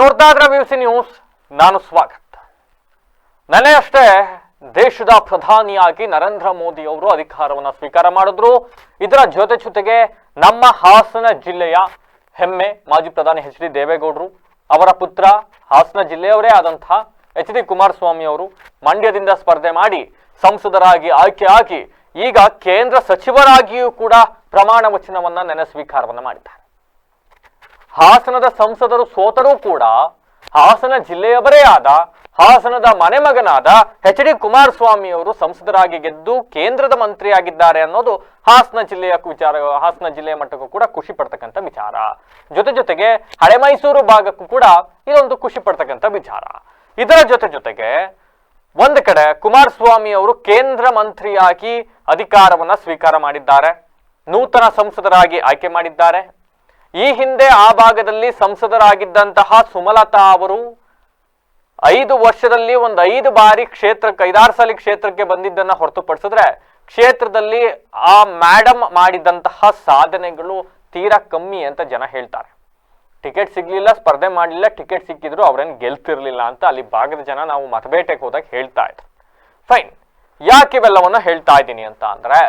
ನೋಡ್ತಾ ಇದ್ರೆ VC news, ನಾನು ಸ್ವಾಗತ್. ನೆನ್ನೆ ಅಷ್ಟೇ ದೇಶದ ಪ್ರಧಾನಿಯಾಗಿ ನರೇಂದ್ರ ಮೋದಿ ಅವರು ಅಧಿಕಾರವನ್ನು ಸ್ವೀಕಾರ ಮಾಡಿದ್ರು. ಇದರ ಜೊತೆಗೆ ನಮ್ಮ ಹಾಸನ ಜಿಲ್ಲೆಯ ಹೆಮ್ಮೆ ಮಾಜಿ ಪ್ರಧಾನಿ ಎಚ್.ಡಿ. ದೇವೇಗೌಡರು ಅವರ ಪುತ್ರ ಹಾಸನ ಜಿಲ್ಲೆಯವರೇ ಆದಂತಹ ಎಚ್.ಡಿ. ಕುಮಾರಸ್ವಾಮಿ ಅವರು ಮಂಡ್ಯದಿಂದ ಸ್ಪರ್ಧೆ ಮಾಡಿ ಸಂಸದರಾಗಿ ಆಯ್ಕೆಯಾಗಿ ಈಗ ಕೇಂದ್ರ ಸಚಿವರಾಗಿಯೂ ಕೂಡ ಪ್ರಮಾಣ ವಚನವನ್ನ ನೆನೆ ಸ್ವೀಕಾರವನ್ನ ಮಾಡಿದ್ದಾರೆ. ಹಾಸನದ ಸಂಸದರು ಸೋತರೂ ಕೂಡ ಹಾಸನ ಜಿಲ್ಲೆಯವರೇ ಆದ ಹಾಸನದ ಮನೆ ಮಗನಾದ ಎಚ್.ಡಿ. ಕುಮಾರಸ್ವಾಮಿ ಅವರು ಸಂಸದರಾಗಿ ಗೆದ್ದು ಕೇಂದ್ರದ ಮಂತ್ರಿಯಾಗಿದ್ದಾರೆ ಅನ್ನೋದು ಹಾಸನ ಜಿಲ್ಲೆಯ ಮಟ್ಟಕ್ಕೂ ಕೂಡ ಖುಷಿ ಪಡ್ತಕ್ಕಂಥ ವಿಚಾರ. ಜೊತೆಗೆ ಹಳೆ ಮೈಸೂರು ಭಾಗಕ್ಕೂ ಕೂಡ ಇದೊಂದು ಖುಷಿ ಪಡ್ತಕ್ಕಂಥ ವಿಚಾರ. ಇದರ ಜೊತೆಗೆ ಒಂದು ಕಡೆ ಕುಮಾರಸ್ವಾಮಿ ಅವರು ಕೇಂದ್ರ ಮಂತ್ರಿಯಾಗಿ ಅಧಿಕಾರವನ್ನ ಸ್ವೀಕಾರ ಮಾಡಿದ್ದಾರೆ, ನೂತನ ಸಂಸದರಾಗಿ ಆಯ್ಕೆ ಮಾಡಿದ್ದಾರೆ. ಈ ಹಿಂದೆ ಆ ಭಾಗದಲ್ಲಿ ಸಂಸದರಾಗಿದ್ದಂತಹ ಸುಮಲತಾ ಅವರು 5 ವರ್ಷದಲ್ಲಿ 5 ಬಾರಿ ಕ್ಷೇತ್ರಕ್ಕೆ 5-6 ಸಲ ಕ್ಷೇತ್ರಕ್ಕೆ ಬಂದಿದ್ದನ್ನ ಹೊರತುಪಡಿಸಿದ್ರೆ ಕ್ಷೇತ್ರದಲ್ಲಿ ಆ ಮೇಡಮ್ ಮಾಡಿದಂತಹ ಸಾಧನೆಗಳು ತೀರಾ ಕಮ್ಮಿ ಅಂತ ಜನ ಹೇಳ್ತಾರೆ. ಟಿಕೆಟ್ ಸಿಗ್ಲಿಲ್ಲ, ಸ್ಪರ್ಧೆ ಮಾಡಲಿಲ್ಲ, ಟಿಕೆಟ್ ಸಿಕ್ಕಿದ್ರು ಅವ್ರೇನು ಗೆಲ್ತಿರ್ಲಿಲ್ಲ ಅಂತ ಅಲ್ಲಿ ಭಾಗದ ಜನ ನಾವು ಮತಬೇಟೆಗೆ ಹೋದಾಗ ಹೇಳ್ತಾ ಇದ್ರು. ಫೈನ್, ಯಾಕೆ ಇವೆಲ್ಲವನ್ನ ಹೇಳ್ತಾ ಇದ್ದೀನಿ ಅಂತ ಅಂದ್ರೆ,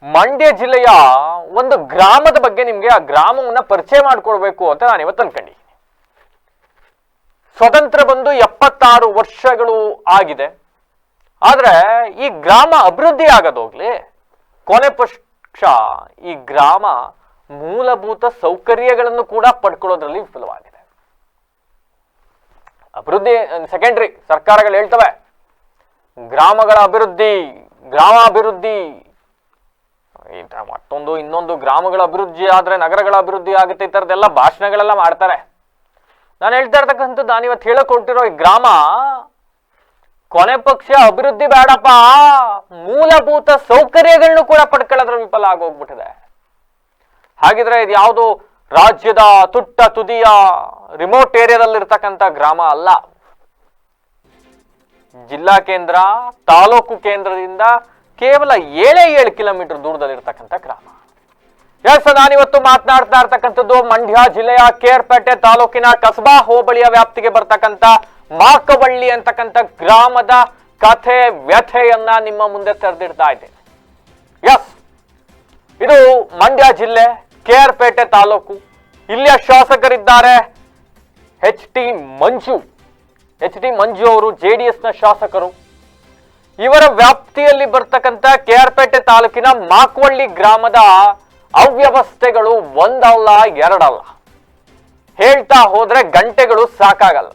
ಮಂಡ್ಯ ಜಿಲ್ಲೆಯ ಒಂದು ಗ್ರಾಮದ ಬಗ್ಗೆ ನಿಮ್ಗೆ ಆ ಗ್ರಾಮವನ್ನ ಪರಿಚಯ ಮಾಡ್ಕೊಡ್ಬೇಕು ಅಂತ ನಾನು ಇವತ್ತು ಅನ್ಕೊಂಡಿದ್ದೀನಿ. ಸ್ವತಂತ್ರ ಬಂದು 76 ವರ್ಷಗಳು ಆಗಿದೆ. ಆದ್ರೆ ಈ ಗ್ರಾಮ ಅಭಿವೃದ್ಧಿ ಆಗೋದೋಗ್ಲಿ, ಕೊನೆ ಪಕ್ಷ ಈ ಗ್ರಾಮ ಮೂಲಭೂತ ಸೌಕರ್ಯಗಳನ್ನು ಕೂಡ ಪಡ್ಕೊಳ್ಳೋದ್ರಲ್ಲಿ ವಿಫಲವಾಗಿದೆ. ಅಭಿವೃದ್ಧಿ ಸೆಕೆಂಡ್ರಿ, ಸರ್ಕಾರಗಳು ಹೇಳ್ತವೆ ಗ್ರಾಮಗಳ ಅಭಿವೃದ್ಧಿ, ಗ್ರಾಮಾಭಿವೃದ್ಧಿ, ಮತ್ತೊಂದು ಇನ್ನೊಂದು ಗ್ರಾಮಗಳ ಅಭಿವೃದ್ಧಿ ಆದ್ರೆ ನಗರಗಳ ಅಭಿವೃದ್ಧಿ ಆಗುತ್ತೆ, ಈ ತರದೆಲ್ಲ ಭಾಷಣಗಳೆಲ್ಲ ಮಾಡ್ತಾರೆ. ನಾನು ಹೇಳ್ತಾ ಇರ್ತಕ್ಕಂಥದ್ದು, ನಾನು ಇವತ್ತು ಹೇಳಕೊಟ್ಟಿರೋ ಈ ಗ್ರಾಮ ಕೊನೆ ಪಕ್ಷ ಅಭಿವೃದ್ಧಿ ಬೇಡಪ್ಪ, ಮೂಲಭೂತ ಸೌಕರ್ಯಗಳನ್ನು ಕೂಡ ಪಡ್ಕೊಳ್ಳೋದ್ರಲ್ಲಿ ವಿಫಲ ಆಗೋಗ್ಬಿಟ್ಟಿದೆ. ಹಾಗಿದ್ರೆ ಇದು ಯಾವುದು ರಾಜ್ಯದ ತುಟ್ಟ ತುದಿಯ ರಿಮೋಟ್ ಏರಿಯಾದಲ್ಲಿರ್ತಕ್ಕಂಥ ಗ್ರಾಮ ಅಲ್ಲ. ಜಿಲ್ಲಾ ಕೇಂದ್ರ, ತಾಲೂಕು ಕೇಂದ್ರದಿಂದ ಕೇವಲ 7 ಕಿಲೋಮೀಟರ್ ದೂರದಲ್ಲಿರ್ತಕ್ಕಂಥ ಗ್ರಾಮ. ಎಸ್, ನಾನಿವತ್ತು ಮಾತನಾಡ್ತಾ ಇರ್ತಕ್ಕಂಥದ್ದು ಮಂಡ್ಯ ಜಿಲ್ಲೆಯ ಕೇರ್ಪೇಟೆ ತಾಲೂಕಿನ ಕಸಬಾ ಹೋಬಳಿಯ ವ್ಯಾಪ್ತಿಗೆ ಬರ್ತಕ್ಕಂಥ ಮಾಕವಳ್ಳಿ ಅಂತಕ್ಕಂಥ ಗ್ರಾಮದ ಕಥೆ ವ್ಯಥೆಯನ್ನ ನಿಮ್ಮ ಮುಂದೆ ತೆರೆದಿಡ್ತಾ ಇದ್ದೇನೆ. ಎಸ್, ಇದು ಮಂಡ್ಯ ಜಿಲ್ಲೆ ಕೇರ್ಪೇಟೆ ತಾಲೂಕು. ಇಲ್ಲಿಯ ಶಾಸಕರಿದ್ದಾರೆ ಎಚ್.ಟಿ. ಮಂಜು ಅವರು, JDS ನ ಶಾಸಕರು. ಇವರ ವ್ಯಾಪ್ತಿಯಲ್ಲಿ ಬರ್ತಕ್ಕಂಥ ಕೇರ್ಪೇಟೆ ತಾಲೂಕಿನ ಮಾಕವಳ್ಳಿ ಗ್ರಾಮದ ಅವ್ಯವಸ್ಥೆಗಳು ಒಂದಲ್ಲ ಎರಡಲ್ಲ, ಹೇಳ್ತಾ ಹೋದ್ರೆ ಗಂಟೆಗಳು ಸಾಕಾಗಲ್ಲ.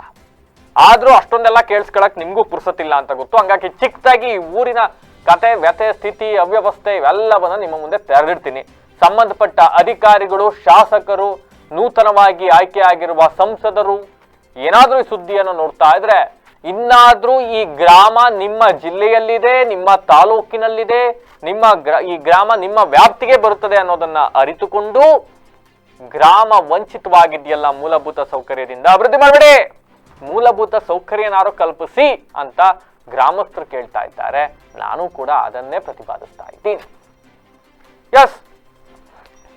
ಆದ್ರೂ ಅಷ್ಟೊಂದೆಲ್ಲ ಕೇಳಿಸ್ಕೊಳಕ್ ನಿಮ್ಗೂ ಪುರ್ಸತ್ತಿಲ್ಲ ಅಂತ ಗೊತ್ತು. ಹಂಗಾಗಿ ಚಿಕ್ಕದಾಗಿ ಈ ಊರಿನ ಕತೆ ವ್ಯಥೆ ಸ್ಥಿತಿ ಅವ್ಯವಸ್ಥೆ ಇವೆಲ್ಲವನ್ನ ನಿಮ್ಮ ಮುಂದೆ ತೆರೆದಿಡ್ತೀನಿ. ಸಂಬಂಧಪಟ್ಟ ಅಧಿಕಾರಿಗಳು, ಶಾಸಕರು, ನೂತನವಾಗಿ ಆಯ್ಕೆ ಆಗಿರುವ ಸಂಸದರು ಏನಾದ್ರೂ ಈ ಸುದ್ದಿಯನ್ನು ನೋಡ್ತಾ ಇದ್ರೆ, ಇನ್ನಾದ್ರೂ ಈ ಗ್ರಾಮ ನಿಮ್ಮ ಜಿಲ್ಲೆಯಲ್ಲಿದೆ, ನಿಮ್ಮ ತಾಲೂಕಿನಲ್ಲಿದೆ, ಈ ಗ್ರಾಮ ನಿಮ್ಮ ವ್ಯಾಪ್ತಿಗೆ ಬರುತ್ತದೆ ಅನ್ನೋದನ್ನ ಅರಿತುಕೊಂಡು ಗ್ರಾಮ ವಂಚಿತವಾಗಿದೆಯಲ್ಲ ಮೂಲಭೂತ ಸೌಕರ್ಯದಿಂದ, ಅಭಿವೃದ್ಧಿ ಮಾಡಬೇಡಿ, ಮೂಲಭೂತ ಸೌಕರ್ಯನಾರು ಕಲ್ಪಿಸಿ ಅಂತ ಗ್ರಾಮಸ್ಥರು ಕೇಳ್ತಾ ಇದ್ದಾರೆ. ನಾನು ಕೂಡ ಅದನ್ನೇ ಪ್ರತಿಪಾದಿಸ್ತಾ ಇದ್ದೀನಿ. ಎಸ್,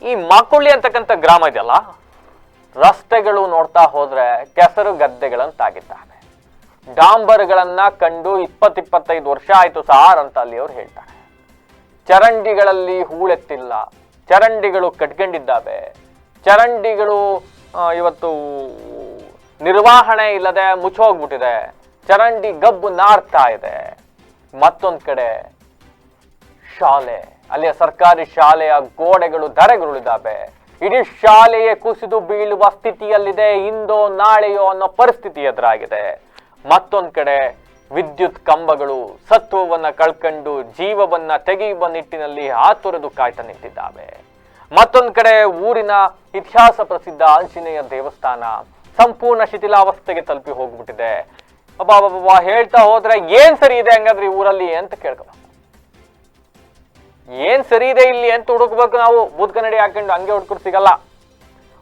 ಈ ಮಾಕವಳ್ಳಿ ಅಂತಕ್ಕಂಥ ಗ್ರಾಮ ಇದೆಯಲ್ಲ, ರಸ್ತೆಗಳು ನೋಡ್ತಾ ಹೋದ್ರೆ ಕೆಸರು ಗದ್ದೆಗಳಂತಾಗಿದ್ದಾವೆ. ಡಾಂಬರ್ಗಳನ್ನ ಕಂಡು 20-25 ವರ್ಷ ಆಯ್ತು ಸಾರ್ ಅಂತ ಅಲ್ಲಿ ಅವ್ರು ಹೇಳ್ತಾರೆ. ಚರಂಡಿಗಳಲ್ಲಿ ಹೂಳೆತ್ತಿಲ್ಲ, ಚರಂಡಿಗಳು ಕಟ್ಕೊಂಡಿದ್ದಾವೆ, ಚರಂಡಿಗಳು ಇವತ್ತು ನಿರ್ವಹಣೆ ಇಲ್ಲದೆ ಮುಚ್ಚೋಗ್ಬಿಟ್ಟಿದೆ, ಚರಂಡಿ ಗಬ್ಬು ನಾರ್ತಾ ಇದೆ. ಮತ್ತೊಂದ್ ಕಡೆ ಶಾಲೆ, ಅಲ್ಲಿಯ ಸರ್ಕಾರಿ ಶಾಲೆಯ ಗೋಡೆಗಳು ಧರೆಗುರುಳಿದ್ದಾವೆ. ಇಡೀ ಶಾಲೆಯೇ ಕುಸಿದು ಬೀಳುವ ಸ್ಥಿತಿಯಲ್ಲಿದೆ, ಇಂದೋ ನಾಳೆಯೋ ಅನ್ನೋ ಪರಿಸ್ಥಿತಿ ಎದುರಾಗಿದೆ. ಮತ್ತೊಂದ್ ಕಡೆ ವಿದ್ಯುತ್ ಕಂಬಗಳು ಸತ್ವವನ್ನ ಕಳ್ಕೊಂಡು ಜೀವವನ್ನ ತೆಗೆಯುವ ನಿಟ್ಟಿನಲ್ಲಿ ಆತುರದು ಕಾಯ್ತಾ ನಿಂತಿದ್ದಾವೆ. ಮತ್ತೊಂದ್ ಕಡೆ ಊರಿನ ಇತಿಹಾಸ ಪ್ರಸಿದ್ಧ ಆಂಜನೇಯ ದೇವಸ್ಥಾನ ಸಂಪೂರ್ಣ ಶಿಥಿಲಾವಸ್ಥೆಗೆ ತಲುಪಿ ಹೋಗ್ಬಿಟ್ಟಿದೆ. ಅಬ್ಬಾ, ಹೇಳ್ತಾ ಹೋದ್ರೆ ಏನ್ ಸರಿ ಇದೆ ಹಂಗಾದ್ರೆ ಈ ಊರಲ್ಲಿ ಅಂತ ಕೇಳ್ಕೋಬೇಕು. ಏನ್ ಸರಿ ಇದೆ ಇಲ್ಲಿ ಅಂತ ಹುಡುಕ್ಬೇಕು ನಾವು. ಬೂದ್ಕನ್ನಡಿ ಹಾಕೊಂಡು ಹಂಗೆ ಹುಡ್ಕೊಂಡು ಸಿಗಲ್ಲ.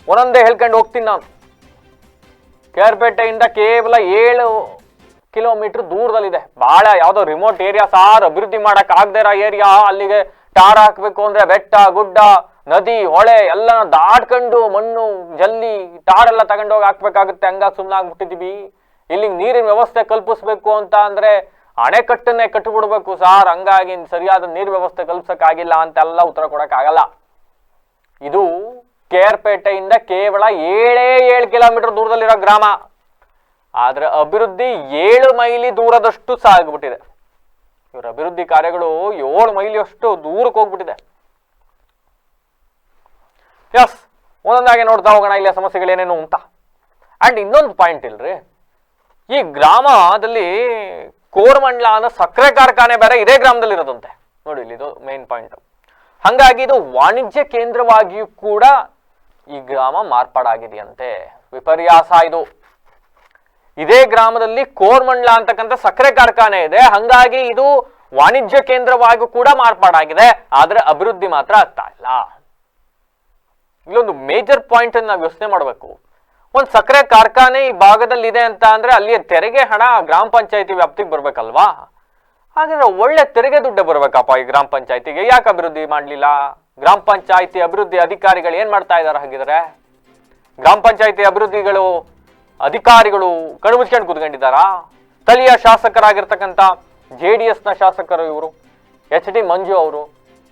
ಒಂದೊಂದೇ ಹೇಳ್ಕೊಂಡು ಹೋಗ್ತೀನಿ ನಾನು. ಕೇರ್ಪೇಟೆಯಿಂದ ಕೇವಲ 7 ಕಿಲೋಮೀಟರ್ ದೂರದಲ್ಲಿದೆ. ಬಹಳ ಯಾವ್ದೋ ರಿಮೋಟ್ ಏರಿಯಾ ಸಾರ್, ಅಭಿವೃದ್ಧಿ ಮಾಡಕ್ ಆಗದೆ ಇರೋ ಏರಿಯಾ. ಅಲ್ಲಿಗೆ ಟಾರ್ ಹಾಕ್ಬೇಕು ಅಂದ್ರೆ ಬೆಟ್ಟ ಗುಡ್ಡ ನದಿ ಹೊಳೆ ಎಲ್ಲ ದಾಟ್ಕೊಂಡು ಮಣ್ಣು ಜಲ್ಲಿ ಟಾಡೆಲ್ಲ ತಗೊಂಡೋಗಿ ಹಾಕ್ಬೇಕಾಗುತ್ತೆ. ಹಂಗಾಗಿ ಸುಮ್ಮನಾಗ್ಬಿಟ್ಟಿದೀವಿ. ಇಲ್ಲಿಗೆ ನೀರಿನ ವ್ಯವಸ್ಥೆ ಕಲ್ಪಿಸ್ಬೇಕು ಅಂತ ಅಂದ್ರೆ ಅಣೆಕಟ್ಟನ್ನೇ ಕಟ್ಟಿಬಿಡ್ಬೇಕು ಸಾರ್, ಹಂಗಾಗಿ ಸರಿಯಾದ ನೀರು ವ್ಯವಸ್ಥೆ ಕಲ್ಪಿಸಕ್ಕಾಗಿಲ್ಲ ಅಂತೆಲ್ಲ ಉತ್ತರ ಕೊಡಕ್ಕಾಗಲ್ಲ. ಇದು KR ಪೇಟೆಯಿಂದ ಕೇವಲ 7 ಕಿಲೋಮೀಟರ್ ದೂರದಲ್ಲಿರೋ ಗ್ರಾಮ. ಆದ್ರೆ ಅಭಿವೃದ್ಧಿ 7 ಮೈಲಿ ದೂರದಷ್ಟು ಸಾಗ್ಬಿಟ್ಟಿದೆ. ಇವರ ಅಭಿವೃದ್ಧಿ ಕಾರ್ಯಗಳು 7 ಮೈಲಿಯಷ್ಟು ದೂರಕ್ಕೆ ಹೋಗ್ಬಿಟ್ಟಿದೆ. ಎಸ್, ಒಂದೊಂದಾಗಿ ನೋಡ್ತಾ ಹೋಗೋಣ ಇಲ್ಲಿಯ ಸಮಸ್ಯೆಗಳೇನೇನು ಅಂತ. ಅಂಡ್ ಇನ್ನೊಂದು ಪಾಯಿಂಟ್ ಇಲ್ರಿ, ಈ ಗ್ರಾಮದಲ್ಲಿ ಕೋರಮಂಡಲ ಅನ್ನೋ ಸಕ್ಕರೆ ಕಾರ್ಖಾನೆ ಬೇರೆ ಇದೇ ಗ್ರಾಮದಲ್ಲಿ ಇರೋದಂತೆ. ನೋಡಿ ಇಲ್ಲಿ ಇದು ಮೇನ್ ಪಾಯಿಂಟ್. ಹಂಗಾಗಿ ಇದು ವಾಣಿಜ್ಯ ಕೇಂದ್ರವಾಗಿಯೂ ಕೂಡ ಈ ಗ್ರಾಮ ಮಾರ್ಪಾಡಾಗಿದೆಯಂತೆ. ವಿಪರ್ಯಾಸ ಇದು. ಇದೇ ಗ್ರಾಮದಲ್ಲಿ ಕೋರಮಂಡಲ ಅಂತಕ್ಕಂಥ ಸಕ್ಕರೆ ಕಾರ್ಖಾನೆ ಇದೆ. ಹಂಗಾಗಿ ಇದು ವಾಣಿಜ್ಯ ಕೇಂದ್ರವಾಗಿಯೂ ಕೂಡ ಮಾರ್ಪಾಡಾಗಿದೆ. ಆದ್ರೆ ಅಭಿವೃದ್ಧಿ ಮಾತ್ರ ಆಗ್ತಾ ಇಲ್ಲ. ಇಲ್ಲೊಂದು ಮೇಜರ್ ಪಾಯಿಂಟ್ ಅನ್ನು ನಾವು ಯೋಚನೆ ಮಾಡಬೇಕು. ಒಂದು ಸಕ್ಕರೆ ಕಾರ್ಖಾನೆ ಈ ಭಾಗದಲ್ಲಿ ಇದೆ ಅಂತ ಅಂದ್ರೆ ಅಲ್ಲಿಯ ತೆರಿಗೆ ಹಣ ಗ್ರಾಮ ಪಂಚಾಯತಿ ವ್ಯಾಪ್ತಿಗೆ ಬರ್ಬೇಕಲ್ವಾ? ಹಾಗಾದ್ರೆ ಒಳ್ಳೆ ತೆರಿಗೆ ದುಡ್ಡು ಬರ್ಬೇಕಪ್ಪ ಈ ಗ್ರಾಮ ಪಂಚಾಯತಿಗೆ. ಯಾಕೆ ಅಭಿವೃದ್ಧಿ ಮಾಡ್ಲಿಲ್ಲ? ಗ್ರಾಮ ಪಂಚಾಯತಿ ಅಭಿವೃದ್ಧಿ ಅಧಿಕಾರಿಗಳು ಏನ್ ಮಾಡ್ತಾ ಇದಾರೆ ಹಾಗಿದ್ರೆ? ಗ್ರಾಮ ಪಂಚಾಯತಿ ಅಭಿವೃದ್ಧಿಗಳು ಅಧಿಕಾರಿಗಳು ಕಣ್ಮುಚ್ಕೊಂಡು ಕೂತ್ಕೊಂಡಿದ್ದಾರಾ? ಸ್ಥಳೀಯ ಶಾಸಕರಾಗಿರ್ತಕ್ಕಂಥ JDS ನ ಶಾಸಕರು ಇವರು HD ಮಂಜು ಅವರು.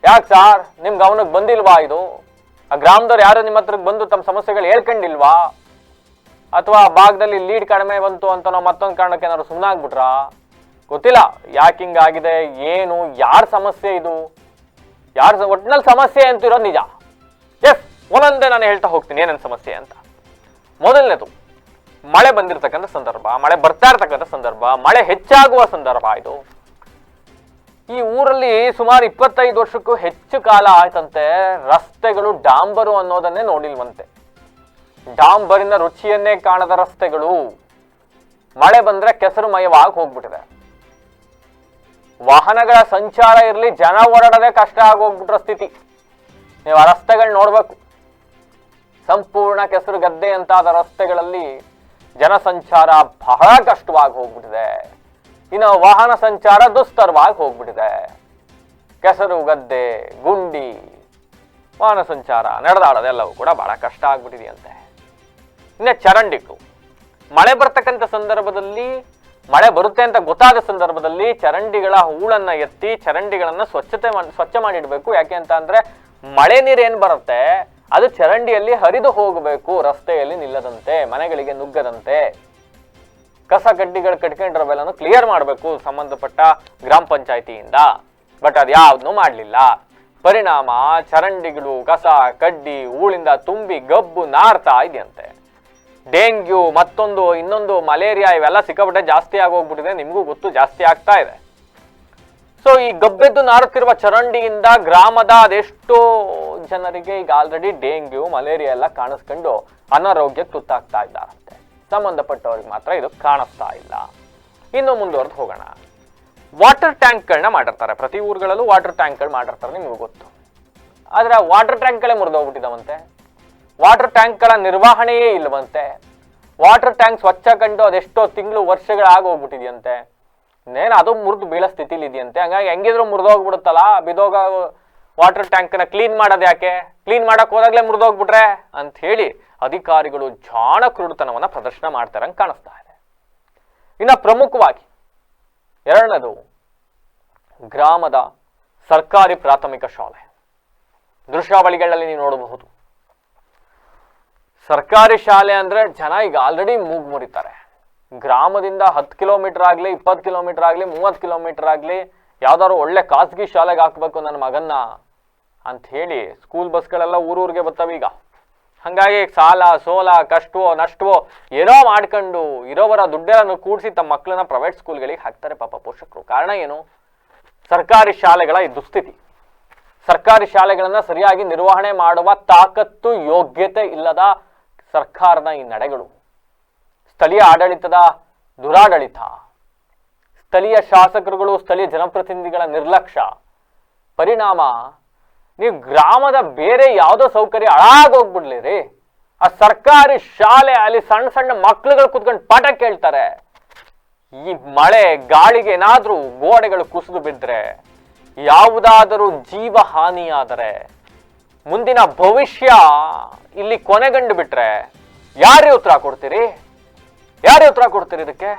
ಯಾಕೆ ಸಾರ್ ನಿಮ್ ಗಮನಕ್ಕೆ ಬಂದಿಲ್ವಾ ಇದು? ಆ ಗ್ರಾಮದವ್ರು ಯಾರು ನಿಮ್ಮ ಹತ್ರಕ್ಕೆ ಬಂದು ತಮ್ಮ ಸಮಸ್ಯೆಗಳು ಹೇಳ್ಕೊಂಡಿಲ್ವಾ? ಅಥವಾ ಭಾಗದಲ್ಲಿ ಲೀಡ್ ಕಡಿಮೆ ಬಂತು ಅಂತ ನಾವು ಮತ್ತೊಂದು ಕಾರಣಕ್ಕೆ ಏನಾದ್ರು ಸುಮ್ಮನಾಗ್ಬಿಟ್ರಾ? ಗೊತ್ತಿಲ್ಲ ಯಾಕೆ ಹಿಂಗಾಗಿದೆ, ಏನು, ಯಾರ ಸಮಸ್ಯೆ ಇದು, ಒಟ್ಟಿನಲ್ಲಿ ಸಮಸ್ಯೆ ಅಂತಿರೋದು ನಿಜ. ಎಸ್, ಒಂದೊಂದೇ ನಾನು ಹೇಳ್ತಾ ಹೋಗ್ತೀನಿ ಏನೇನು ಸಮಸ್ಯೆ ಅಂತ. ಮೊದಲನೇದು, ಮಳೆ ಬಂದಿರತಕ್ಕಂಥ ಸಂದರ್ಭ, ಮಳೆ ಬರ್ತಾ ಇರ್ತಕ್ಕಂಥ ಸಂದರ್ಭ, ಮಳೆ ಹೆಚ್ಚಾಗುವ ಸಂದರ್ಭ ಇದು. ಈ ಊರಲ್ಲಿ ಸುಮಾರು 25 ವರ್ಷಕ್ಕೂ ಹೆಚ್ಚು ಕಾಲ ಆಯ್ತಂತೆ ರಸ್ತೆಗಳು ಡಾಂಬರು ಅನ್ನೋದನ್ನೇ ನೋಡಿಲ್ವಂತೆ. ಡಾಂಬರಿನ ರುಚಿಯನ್ನೇ ಕಾಣದ ರಸ್ತೆಗಳು ಮಳೆ ಬಂದ್ರೆ ಕೆಸರುಮಯವಾಗಿ ಹೋಗ್ಬಿಟ್ಟಿದೆ. ವಾಹನಗಳ ಸಂಚಾರ ಇರಲಿ, ಜನ ಓಡಾಡೋದೇ ಕಷ್ಟ ಆಗೋಗ್ಬಿಟ್ರ ಸ್ಥಿತಿ. ನೀವು ಆ ರಸ್ತೆಗಳು ನೋಡ್ಬೇಕು. ಸಂಪೂರ್ಣ ಕೆಸರು ಗದ್ದೆ ಅಂತಾದ ರಸ್ತೆಗಳಲ್ಲಿ ಜನಸಂಚಾರ ಬಹಳ ಕಷ್ಟವಾಗಿ ಹೋಗ್ಬಿಟ್ಟಿದೆ. ಇನ್ನು ವಾಹನ ಸಂಚಾರ ದುಸ್ತರವಾಗಿ ಹೋಗ್ಬಿಟ್ಟಿದೆ. ಕೆಸರು ಗದ್ದೆ, ಗುಂಡಿ, ವಾಹನ ಸಂಚಾರ ನಡೆದಾಡೋದೆಲ್ಲವೂ ಕೂಡ ಬಹಳ ಕಷ್ಟ ಆಗ್ಬಿಟ್ಟಿದೆಯಂತೆ. ಇನ್ನು ಚರಂಡಿಗಳು, ಮಳೆ ಬರ್ತಕ್ಕಂಥ ಸಂದರ್ಭದಲ್ಲಿ, ಮಳೆ ಬರುತ್ತೆ ಅಂತ ಗೊತ್ತಾದ ಸಂದರ್ಭದಲ್ಲಿ ಚರಂಡಿಗಳ ಹೂಳನ್ನ ಎತ್ತಿ ಚರಂಡಿಗಳನ್ನ ಸ್ವಚ್ಛ ಮಾಡಿಡ್ಬೇಕು. ಯಾಕೆ ಅಂತ ಅಂದ್ರೆ ಮಳೆ ನೀರು ಏನ್ ಬರುತ್ತೆ ಅದು ಚರಂಡಿಯಲ್ಲಿ ಹರಿದು ಹೋಗಬೇಕು, ರಸ್ತೆಯಲ್ಲಿ ನಿಲ್ಲದಂತೆ, ಮನೆಗಳಿಗೆ ನುಗ್ಗದಂತೆ. ಕಸ ಕಡ್ಡಿಗಳು ಕಟ್ಕೊಂಡಿರೋವೆಲ್ಲನೂ ಕ್ಲಿಯರ್ ಮಾಡಬೇಕು ಸಂಬಂಧಪಟ್ಟ ಗ್ರಾಮ ಪಂಚಾಯತಿಯಿಂದ. ಬಟ್ ಅದು ಯಾವ್ದನ್ನೂ ಮಾಡಲಿಲ್ಲ. ಪರಿಣಾಮ ಚರಂಡಿಗಳು ಕಸ ಕಡ್ಡಿ ಹೂಳಿಂದ ತುಂಬಿ ಗಬ್ಬು ನಾರ್ತಾ ಇದೆಯಂತೆ. ಡೆಂಗ್ಯೂ, ಮತ್ತೊಂದು ಇನ್ನೊಂದು ಮಲೇರಿಯಾ ಇವೆಲ್ಲ ಸಿಕ್ಕಾಪಟ್ಟೆ ಜಾಸ್ತಿ ಆಗೋಗ್ಬಿಟ್ಟಿದೆ. ನಿಮಗೂ ಗೊತ್ತು, ಜಾಸ್ತಿ ಆಗ್ತಾ ಇದೆ. ಸೊ ಈ ಗಬ್ಬೆದ್ದು ನಾರುತ್ತಿರುವ ಚರಂಡಿಯಿಂದ ಗ್ರಾಮದ ಅದೆಷ್ಟೋ ಜನರಿಗೆ ಈಗ ಆಲ್ರೆಡಿ ಡೆಂಗ್ಯೂ ಮಲೇರಿಯಾ ಎಲ್ಲ ಕಾಣಿಸ್ಕೊಂಡು ಅನಾರೋಗ್ಯಕ್ಕೆ ತುತ್ತಾಗ್ತಾ ಇದ್ದಾರಂತೆ. ಸಂಬಂಧಪಟ್ಟವ್ರಿಗೆ ಮಾತ್ರ ಇದು ಕಾಣಿಸ್ತಾ ಇಲ್ಲ. ಇನ್ನು ಮುಂದುವರೆದು ಹೋಗೋಣ. ವಾಟರ್ ಟ್ಯಾಂಕ್ಗಳನ್ನ ಮಾಡಿರ್ತಾರೆ, ಪ್ರತಿ ಊರುಗಳಲ್ಲೂ ವಾಟರ್ ಟ್ಯಾಂಕ್ಗಳು ಮಾಡಿರ್ತಾರೆ, ನಿಮಗೂ ಗೊತ್ತು. ಆದ್ರೆ ಆ ವಾಟರ್ ಟ್ಯಾಂಕ್ಗಳೇ ಮುರಿದೋಗ್ಬಿಟ್ಟಿದಾವಂತೆ. ವಾಟರ್ ಟ್ಯಾಂಕ್ಗಳ ನಿರ್ವಹಣೆಯೇ ಇಲ್ಲವಂತೆ. ವಾಟರ್ ಟ್ಯಾಂಕ್ ಸ್ವಚ್ಛ ಕಂಡು ಅದೆಷ್ಟೋ ತಿಂಗಳು ವರ್ಷಗಳಾಗೋಗ್ಬಿಟ್ಟಿದೆಯಂತೆ. ಇನ್ನೇನು ಅದು ಮುರಿದು ಬೀಳೋ ಸ್ಥಿತಿಲಿ ಇದೆಯಂತೆ. ಹಂಗಾಗಿ ಹೆಂಗಿದ್ರು ಮುರಿದೋಗ್ಬಿಡುತ್ತಲ್ಲ, ಬಿದೋಗ ವಾಟರ್ ಟ್ಯಾಂಕ್ನ ಕ್ಲೀನ್ ಮಾಡೋದು ಯಾಕೆ? ಕ್ಲೀನ್ ಮಾಡಕ್ ಹೋದಾಗ್ಲೇ ಮುರಿದೋಗ್ಬಿಟ್ರೆ ಅಂತ ಹೇಳಿ ಅಧಿಕಾರಿಗಳು ಜಾಣ ಕ್ರೂರತನವನ್ನ ಪ್ರದರ್ಶನ ಮಾಡ್ತಾರಂಗೆ ಕಾಣಿಸ್ತಾ ಇದೆ. ಇನ್ನು ಪ್ರಮುಖವಾಗಿ ಎರಡನೇದು, ಗ್ರಾಮದ ಸರ್ಕಾರಿ ಪ್ರಾಥಮಿಕ ಶಾಲೆ. ದೃಶ್ಯಾವಳಿಗಳಲ್ಲಿ ನೀವು ನೋಡಬಹುದು. ಸರ್ಕಾರಿ ಶಾಲೆ ಅಂದ್ರೆ ಜನ ಈಗ ಆಲ್ರೆಡಿ ಮೂಗು ಮುರಿತಾರೆ. ಗ್ರಾಮದಿಂದ 10 ಕಿಲೋಮೀಟರ್ ಆಗಲಿ, 20 ಕಿಲೋಮೀಟರ್ ಆಗಲಿ, 30 ಕಿಲೋಮೀಟರ್ ಆಗಲಿ ಯಾವ್ದಾದ್ರು ಒಳ್ಳೆ ಖಾಸಗಿ ಶಾಲೆಗೆ ಹಾಕ್ಬೇಕು ನನ್ನ ಮಗನ್ನ ಅಂತ ಹೇಳಿ ಸ್ಕೂಲ್ ಬಸ್ಗಳೆಲ್ಲ ಊರೂರಿಗೆ ಬರ್ತವೆ ಈಗ. ಹಂಗಾಗಿ ಸಾಲ ಸೋಲ ಕಷ್ಟವೋ ನಷ್ಟವೋ ಏನೋ ಮಾಡ್ಕೊಂಡು ಇರೋವರ ದುಡ್ಡನ್ನು ಕೂಡಿಸಿ ತಮ್ಮ ಮಕ್ಕಳನ್ನ ಪ್ರೈವೇಟ್ ಸ್ಕೂಲ್ಗಳಿಗೆ ಹಾಕ್ತಾರೆ ಪಾಪ ಪೋಷಕರು. ಕಾರಣ ಏನು? ಸರ್ಕಾರಿ ಶಾಲೆಗಳ ಈ ದುಸ್ಥಿತಿ. ಸರ್ಕಾರಿ ಶಾಲೆಗಳನ್ನ ಸರಿಯಾಗಿ ನಿರ್ವಹಣೆ ಮಾಡುವ ತಾಕತ್ತು ಯೋಗ್ಯತೆ ಇಲ್ಲದ ಸರ್ಕಾರದ ಈ ನಡೆಗಳು, ಸ್ಥಳೀಯ ಆಡಳಿತದ ದುರಾಡಳಿತ, ಸ್ಥಳೀಯ ಶಾಸಕರುಗಳು ಸ್ಥಳೀಯ ಜನಪ್ರತಿನಿಧಿಗಳ ನಿರ್ಲಕ್ಷ್ಯ ಪರಿಣಾಮ ನೀವು ಗ್ರಾಮದ ಬೇರೆ ಯಾವುದೋ ಸೌಕರ್ಯ ಹಾಳಾಗೋಗ್ಬಿಡ್ಲಿ ರೀ, ಆ ಸರ್ಕಾರಿ ಶಾಲೆ ಅಲ್ಲಿ ಸಣ್ಣ ಸಣ್ಣ ಮಕ್ಳುಗಳು ಕುತ್ಕೊಂಡು ಪಾಠ ಕೇಳ್ತಾರೆ. ಈ ಮಳೆ ಗಾಳಿಗೆ ಏನಾದ್ರೂ ಗೋಡೆಗಳು ಕುಸಿದು ಬಿದ್ರೆ, ಯಾವುದಾದರೂ ಜೀವ ಹಾನಿಯಾದರೆ, ಮುಂದಿನ ಭವಿಷ್ಯ ಇಲ್ಲಿ ಕೊನೆಗಂಡು ಬಿಟ್ರೆ ಯಾರೇ ಉತ್ತರ ಕೊಡ್ತೀರಿ? ಯಾರೇ ಉತ್ತರ ಕೊಡ್ತೀರಿ ಇದಕ್ಕೆ?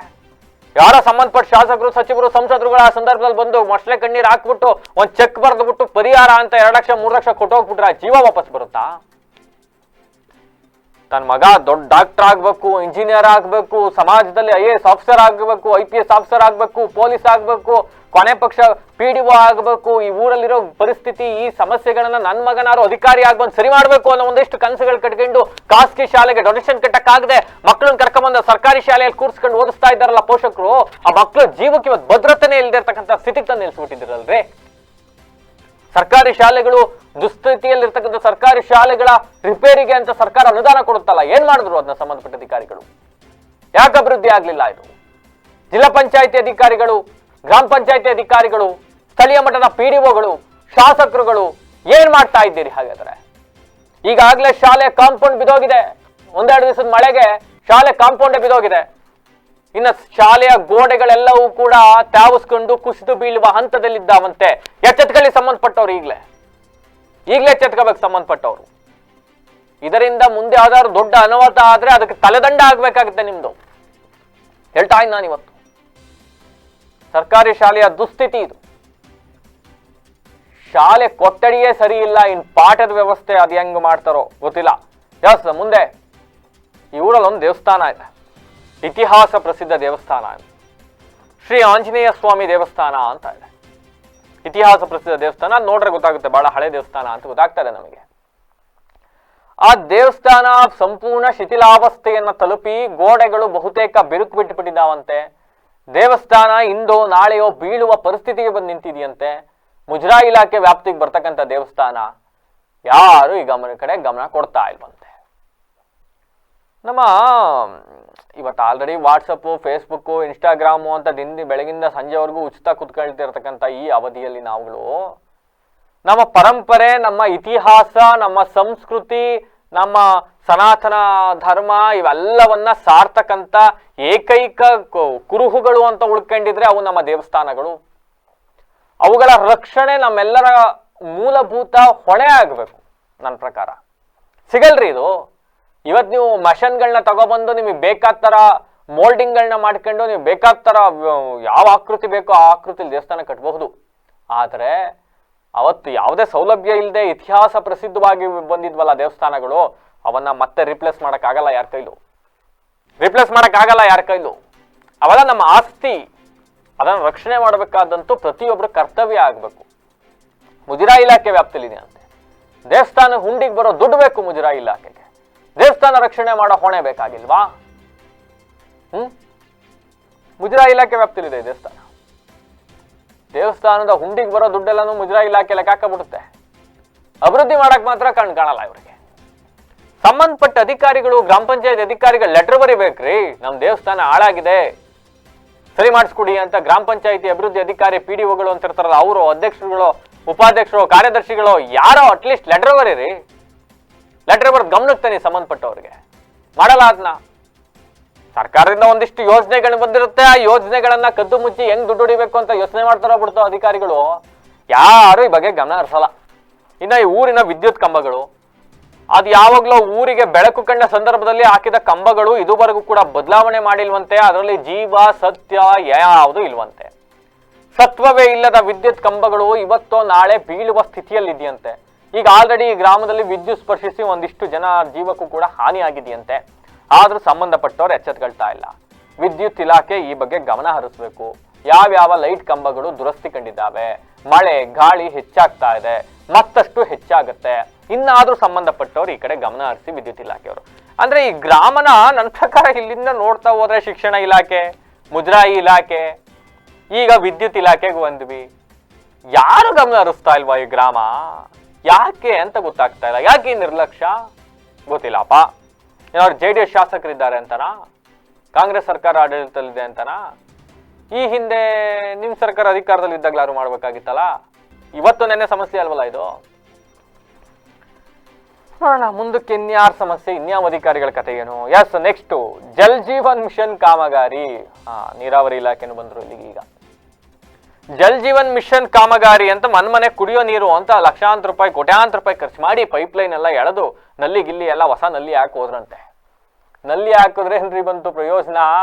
ಯಾರ ಸಂಬಂಧಪಟ್ಟ ಶಾಸಕರು, ಸಚಿವರು, ಸಂಸದರುಗಳ ಆ ಸಂದರ್ಭದಲ್ಲಿ ಬಂದು ಮೊಸಳೆ ಕಣ್ಣೀರು ಹಾಕ್ಬಿಟ್ಟು ಒಂದ್ ಚೆಕ್ ಬರೆದ್ಬಿಟ್ಟು ಪರಿಹಾರ ಅಂತ 2 ಲಕ್ಷ 3 ಲಕ್ಷ ಕೊಟ್ಟೋಗ್ಬಿಟ್ರೆ ಜೀವ ವಾಪಸ್ ಬರುತ್ತಾ? ತನ್ನ ಮಗ ದೊಡ್ಡ ಡಾಕ್ಟರ್ ಆಗ್ಬೇಕು, ಇಂಜಿನಿಯರ್ ಆಗ್ಬೇಕು, ಸಮಾಜದಲ್ಲಿ IAS ಆಫೀಸರ್ ಆಗ್ಬೇಕು, IPS ಆಫೀಸರ್ ಆಗ್ಬೇಕು, ಪೊಲೀಸ್ ಆಗ್ಬೇಕು, ಕೊನೆ ಪಕ್ಷ PDO ಆಗ್ಬೇಕು, ಈ ಊರಲ್ಲಿರೋ ಪರಿಸ್ಥಿತಿ, ಈ ಸಮಸ್ಯೆಗಳನ್ನ ನನ್ನ ಮಗನಾರು ಅಧಿಕಾರಿ ಆಗ್ಬಂದು ಸರಿ ಮಾಡ್ಬೇಕು ಅನ್ನೋ ಒಂದಿಷ್ಟು ಕನಸುಗಳು ಕಟ್ಕೊಂಡು ಖಾಸಗಿ ಶಾಲೆಗೆ ಡೊನೇಷನ್ ಕಟ್ಟಕ್ಕಾಗದೆ ಮಕ್ಕಳನ್ನ ಕರ್ಕೊಂಬಂದ ಸರ್ಕಾರಿ ಶಾಲೆಯಲ್ಲಿ ಕೂರ್ಸ್ಕೊಂಡು ಓದಿಸ್ತಾ ಇದ್ದಾರಲ್ಲ ಪೋಷಕರು, ಆ ಮಕ್ಕಳ ಜೀವಕ್ಕೆ ಇವತ್ತು ಭದ್ರತೆನೇ ಇಲ್ಲದೆ ಇರ್ತಕ್ಕಂಥ ಸ್ಥಿತಿಗೆ ತಂದು ನಿಲ್ಸ್ಬಿಟ್ಟಿದ್ದೀರಲ್ರಿ. ಸರ್ಕಾರಿ ಶಾಲೆಗಳು ದುಸ್ಥಿತಿಯಲ್ಲಿರ್ತಕ್ಕಂಥ ಸರ್ಕಾರಿ ಶಾಲೆಗಳ ರಿಪೇರಿಗೆ ಅಂತ ಸರ್ಕಾರ ಅನುದಾನ ಕೊಡುತ್ತಲ್ಲ, ಏನ್ ಮಾಡಿದ್ರು ಅದನ್ನ ಸಂಬಂಧಪಟ್ಟ ಅಧಿಕಾರಿಗಳು? ಯಾಕೆ ಅಭಿವೃದ್ಧಿ ಆಗ್ಲಿಲ್ಲ ಇದು? ಜಿಲ್ಲಾ ಪಂಚಾಯತಿ ಅಧಿಕಾರಿಗಳು, ಗ್ರಾಮ ಪಂಚಾಯತಿ ಅಧಿಕಾರಿಗಳು, ಸ್ಥಳೀಯ ಮಟ್ಟದ PDOಗಳು, ಶಾಸಕರುಗಳು ಏನ್ ಮಾಡ್ತಾ ಇದ್ದೀರಿ ಹಾಗಾದ್ರೆ? ಈಗಾಗಲೇ ಶಾಲೆ ಕಾಂಪೌಂಡ್ ಬಿದ್ದೋಗಿದೆ. 1-2 ದಿವಸದ ಮಳೆಗೆ ಶಾಲೆ ಕಾಂಪೌಂಡೇ ಬಿದ್ದೋಗಿದೆ. ಇನ್ನು ಶಾಲೆಯ ಗೋಡೆಗಳೆಲ್ಲವೂ ಕೂಡ ತಾವಿಸ್ಕೊಂಡು ಕುಸಿದು ಬೀಳುವ ಹಂತದಲ್ಲಿದ್ದಾವಂತೆ. ಎಚ್ಚೆತ್ಕೊಳ್ಳಿ ಸಂಬಂಧಪಟ್ಟವ್ರು, ಈಗಲೇ ಎಚ್ಚೆತ್ಕೋಬೇಕು ಸಂಬಂಧಪಟ್ಟವ್ರು. ಇದರಿಂದ ಮುಂದೆ ಯಾವ್ದಾದ್ರು ದೊಡ್ಡ ಅನಾಹುತ ಆದ್ರೆ ಅದಕ್ಕೆ ತಲೆದಂಡ ಆಗ್ಬೇಕಾಗುತ್ತೆ ನಿಮ್ದು. ಹೇಳ್ತಾ ಇದ್ದೀನಿ ನಾನು ಇವತ್ತು. ಸರ್ಕಾರಿ ಶಾಲೆಯ ದುಸ್ಥಿತಿ ಇದು. ಶಾಲೆ ಕೊಠಡಿಯೇ ಸರಿ ಇಲ್ಲ, ಇನ್ ಪಾಠದ ವ್ಯವಸ್ಥೆ ಅದು ಹೆಂಗ್ ಮಾಡ್ತಾರೋ ಗೊತ್ತಿಲ್ಲ. ಎಸ್, ಮುಂದೆ ಈ ಊರಲ್ಲಿ ಒಂದು ದೇವಸ್ಥಾನ ಇದೆ, ಇತಿಹಾಸ ಪ್ರಸಿದ್ಧ ದೇವಸ್ಥಾನ, ಶ್ರೀ ಆಂಜನೇಯ ಸ್ವಾಮಿ ದೇವಸ್ಥಾನ ಅಂತ ಇದೆ. ಇತಿಹಾಸ ಪ್ರಸಿದ್ಧ ದೇವಸ್ಥಾನ ನೋಡ್ರೆ ಗೊತ್ತಾಗುತ್ತೆ, ಬಹಳ ಹಳೆ ದೇವಸ್ಥಾನ ಅಂತ ಗೊತ್ತಾಗ್ತದೆ ನಮಗೆ. ಆ ದೇವಸ್ಥಾನ ಸಂಪೂರ್ಣ ಶಿಥಿಲಾವಸ್ಥೆಯನ್ನ ತಲುಪಿ ಗೋಡೆಗಳು ಬಹುತೇಕ ಬಿರುಕು ಬಿಟ್ಟುಬಿಟ್ಟಿದ್ದಾವಂತೆ. ದೇವಸ್ಥಾನ ಇಂದೋ ನಾಳೆಯೋ ಬೀಳುವ ಪರಿಸ್ಥಿತಿಗೆ ಬಂದು ನಿಂತಿದೆಯಂತೆ. ಮುಜರಾಯಿ ಇಲಾಖೆ ವ್ಯಾಪ್ತಿಗೆ ಬರ್ತಕ್ಕಂಥ ದೇವಸ್ಥಾನ, ಯಾರು ಈ ಕಡೆ ಗಮನ ಕೊಡ್ತಾ ಇಲ್ವಂತೆ. ನಮ್ಮ ಇವತ್ತು ಆಲ್ರೆಡಿ ವಾಟ್ಸಪ್ಪು, ಫೇಸ್ಬುಕ್ಕು, ಇನ್ಸ್ಟಾಗ್ರಾಮು ಅಂತ ಬೆಳಗಿಂದ ಸಂಜೆವರೆಗೂ ಉಚಿತ ಕುತ್ಕೊಳ್ತಿರ್ತಕ್ಕಂಥ ಈ ಅವಧಿಯಲ್ಲಿ ನಾವುಗಳು ನಮ್ಮ ಪರಂಪರೆ, ನಮ್ಮ ಇತಿಹಾಸ, ನಮ್ಮ ಸಂಸ್ಕೃತಿ, ನಮ್ಮ ಸನಾತನ ಧರ್ಮ ಇವೆಲ್ಲವನ್ನ ಸಾರ್ತಕ್ಕಂಥ ಏಕೈಕ ಕುರುಹುಗಳು ಅಂತ ಉಳ್ಕೊಂಡಿದ್ರೆ ಅವು ನಮ್ಮ ದೇವಸ್ಥಾನಗಳು. ಅವುಗಳ ರಕ್ಷಣೆ ನಮ್ಮೆಲ್ಲರ ಮೂಲಭೂತ ಹೊಣೆ ಆಗಬೇಕು. ನನ್ನ ಪ್ರಕಾರ ಸಿಗಲ್ರಿ ಇದು. ಇವತ್ತು ನೀವು ಮಷನ್ಗಳನ್ನ ತಗೊಬಂದು ನಿಮಗೆ ಬೇಕಾದ ಥರ ಮೋಲ್ಡಿಂಗ್ಗಳನ್ನ ಮಾಡ್ಕೊಂಡು ನೀವು ಬೇಕಾದ ಥರ ಯಾವ ಆಕೃತಿ ಬೇಕೋ ಆ ಆಕೃತಿಲಿ ದೇವಸ್ಥಾನ ಕಟ್ಟಬಹುದು. ಆದರೆ ಅವತ್ತು ಯಾವುದೇ ಸೌಲಭ್ಯ ಇಲ್ಲದೆ ಇತಿಹಾಸ ಪ್ರಸಿದ್ಧವಾಗಿ ಬಂದಿದ್ವಲ್ಲ ದೇವಸ್ಥಾನಗಳು, ಅವನ್ನ ಮತ್ತೆ ರಿಪ್ಲೇಸ್ ಮಾಡೋಕ್ಕಾಗಲ್ಲ ಯಾರ ಕೈಲೂ. ಅವೆಲ್ಲ ನಮ್ಮ ಆಸ್ತಿ. ಅದನ್ನು ರಕ್ಷಣೆ ಮಾಡಬೇಕಾದಂತೂ ಪ್ರತಿಯೊಬ್ಬರ ಕರ್ತವ್ಯ ಆಗಬೇಕು. ಮುಜರಾಯಿ ಇಲಾಖೆ ವ್ಯಾಪ್ತಿಯಲ್ಲಿದೆ ಅಂತೆ. ದೇವಸ್ಥಾನ ಹುಂಡಿಗೆ ಬರೋ ದುಡ್ಡು ಬೇಕು ಮುಜರಾಯಿ ಇಲಾಖೆಗೆ. ದೇವಸ್ಥಾನ ರಕ್ಷಣೆ ಮಾಡೋ ಹೊಣೆ ಬೇಕಾಗಿಲ್ವಾ? ಮುಜರಾಯಿ ಇಲಾಖೆ ವ್ಯಾಪ್ತಿಯಲ್ಲಿದೆ ದೇವಸ್ಥಾನ. ದೇವಸ್ಥಾನದ ಹುಂಡಿಗೆ ಬರೋ ದುಡ್ಡೆಲ್ಲನೂ ಮುಜರಾಯಿ ಇಲಾಖೆ ಲೆಕ್ಕ ಹಾಕಬಿಡುತ್ತೆ. ಅಭಿವೃದ್ಧಿ ಮಾಡಕ್ ಮಾತ್ರ ಕಾಣಲ್ಲ ಇವರಿಗೆ. ಸಂಬಂಧಪಟ್ಟ ಅಧಿಕಾರಿಗಳು, ಗ್ರಾಮ ಪಂಚಾಯತ್ ಅಧಿಕಾರಿಗಳು ಲೆಟರ್ ಬರಿಬೇಕ್ರಿ, ನಮ್ ದೇವಸ್ಥಾನ ಹಾಳಾಗಿದೆ ಸರಿ ಮಾಡಿಸ್ಕೊಡಿ ಅಂತ. ಗ್ರಾಮ ಪಂಚಾಯತಿ ಅಭಿವೃದ್ಧಿ ಅಧಿಕಾರಿ PDOಗಳು ಅಂತ ಇರ್ತಾರಲ್ಲ, ಅವರು ಅಧ್ಯಕ್ಷರುಗಳು, ಉಪಾಧ್ಯಕ್ಷರು, ಕಾರ್ಯದರ್ಶಿಗಳು ಯಾರೋ ಅಟ್ಲೀಸ್ಟ್ ಲೆಟರ್ ಬರೀರಿ. ಲೆಟರ್ ಬರೆದು ಗಮನಿಸ್ತಾನೆ ಸಂಬಂಧಪಟ್ಟವ್ರಿಗೆ. ಮಾಡಲ್ಲ ಅದನ್ನ. ಸರ್ಕಾರದಿಂದ ಒಂದಿಷ್ಟು ಯೋಜನೆಗಳು ಬಂದಿರುತ್ತೆ, ಆ ಯೋಜನೆಗಳನ್ನ ಕದ್ದು ಮುಚ್ಚಿ ಹೆಂಗ್ ದುಡ್ಡು ಹೊಡಿಬೇಕು ಅಂತ ಯೋಚನೆ ಮಾಡ್ತಾರೋ ಬಿಡ್ತಾವ ಅಧಿಕಾರಿಗಳು. ಯಾರು ಈ ಬಗ್ಗೆ ಗಮನ ಹರಿಸಲ್ಲ. ಇನ್ನ ಈ ಊರಿನ ವಿದ್ಯುತ್ ಕಂಬಗಳು, ಅದು ಯಾವಾಗ್ಲೂ ಊರಿಗೆ ಬೆಳಕು ಕಂಡ ಸಂದರ್ಭದಲ್ಲಿ ಹಾಕಿದ ಕಂಬಗಳು ಇದುವರೆಗೂ ಕೂಡ ಬದಲಾವಣೆ ಮಾಡಿಲ್ವಂತೆ. ಅದರಲ್ಲಿ ಜೀವ ಸತ್ಯ ಯಾವುದು ಇಲ್ವಂತೆ. ಸತ್ವವೇ ಇಲ್ಲದ ವಿದ್ಯುತ್ ಕಂಬಗಳು ಇವತ್ತೋ ನಾಳೆ ಬೀಳುವ ಸ್ಥಿತಿಯಲ್ಲಿದೆಯಂತೆ. ಈಗ ಆಲ್ರೆಡಿ ಈ ಗ್ರಾಮದಲ್ಲಿ ವಿದ್ಯುತ್ ಸ್ಪರ್ಶಿಸಿ ಒಂದಿಷ್ಟು ಜನ ಜೀವಕ್ಕೂ ಕೂಡ ಹಾನಿ ಆಗಿದೆಯಂತೆ. ಆದ್ರೂ ಸಂಬಂಧಪಟ್ಟವ್ರು ಎಚ್ಚೆತ್ಕೊಳ್ತಾ ಇಲ್ಲ. ವಿದ್ಯುತ್ ಇಲಾಖೆ ಈ ಬಗ್ಗೆ ಗಮನ ಹರಿಸಬೇಕು. ಯಾವ್ಯಾವ ಲೈಟ್ ಕಂಬಗಳು ದುರಸ್ತಿ ಕಂಡಿದ್ದಾವೆ, ಮಳೆ ಗಾಳಿ ಹೆಚ್ಚಾಗ್ತಾ ಇದೆ, ಮತ್ತಷ್ಟು ಹೆಚ್ಚಾಗುತ್ತೆ, ಇನ್ನಾದ್ರೂ ಸಂಬಂಧಪಟ್ಟವ್ರು ಈ ಕಡೆ ಗಮನ ಹರಿಸಿ ವಿದ್ಯುತ್ ಇಲಾಖೆಯವರು. ಅಂದ್ರೆ ಈ ಗ್ರಾಮನ ನನ್ನ ಪ್ರಕಾರ ಇಲ್ಲಿಂದ ನೋಡ್ತಾ ಹೋದ್ರೆ ಶಿಕ್ಷಣ ಇಲಾಖೆ, ಮುಜರಾಯಿ ಇಲಾಖೆ, ಈಗ ವಿದ್ಯುತ್ ಇಲಾಖೆಗೆ ಬಂದ್ವಿ. ಯಾರು ಗಮನ ಹರಿಸ್ತಾ ಇಲ್ವಾ ಈ ಗ್ರಾಮ? ಯಾಕೆ ಅಂತ ಗೊತ್ತಾಗ್ತಾ ಇಲ್ಲ. ಯಾಕೆ ನಿರ್ಲಕ್ಷ್ಯ ಗೊತ್ತಿಲ್ಲಪ್ಪ. ಏನಾದ್ರು JDS ಶಾಸಕರಿದ್ದಾರೆ ಅಂತನಾ? ಕಾಂಗ್ರೆಸ್ ಸರ್ಕಾರ ಆಡಳಿತದಲ್ಲಿದೆ ಅಂತನಾ? ಈ ಹಿಂದೆ ನಿಮ್ ಸರ್ಕಾರ ಅಧಿಕಾರದಲ್ಲಿ ಇದ್ದಾಗಲಾರು ಮಾಡ್ಬೇಕಾಗಿತ್ತಲ್ಲ. ಇವತ್ತು ನೆನ್ನೆ ಸಮಸ್ಯೆ ಅಲ್ವಲ್ಲ ಇದು. ನೋಡೋಣ ಮುಂದಕ್ಕೆ ಇನ್ಯಾರ ಸಮಸ್ಯೆ, ಇನ್ಯಾವ ಅಧಿಕಾರಿಗಳ ಕಥೆ ಏನು. Yes, next Jal Jeevan mission ಕಾಮಗಾರಿ. ನೀರಾವರಿ ಇಲಾಖೆನು ಬಂದ್ರು ಇಲ್ಲಿಗೆ. ಈಗ ಜಲ್ ಜೀವನ್ ಮಿಷನ್ ಕಾಮಗಾರಿ ಅಂತ ಮನೆ ಕುಡಿಯೋ ನೀರು ಅಂತ ಲಕ್ಷಾಂತರ ರೂಪಾಯಿ ಕೋಟ್ಯಾಂತರ ರೂಪಾಯಿ ಖರ್ಚು ಮಾಡಿ ಪೈಪ್ಲೈನ್ ಎಲ್ಲ ಎಳೆದು ನಲ್ಲಿ ಗಿಲ್ಲಿ ಎಲ್ಲ ಹೊಸ ನಲ್ಲಿ ಹಾಕಿ ಹೋದ್ರಂತೆ. ನಲ್ಲಿ ಹಾಕಿದ್ರೆ ಏನ್ರಿ ಬಂತು ಪ್ರಯೋಜನ?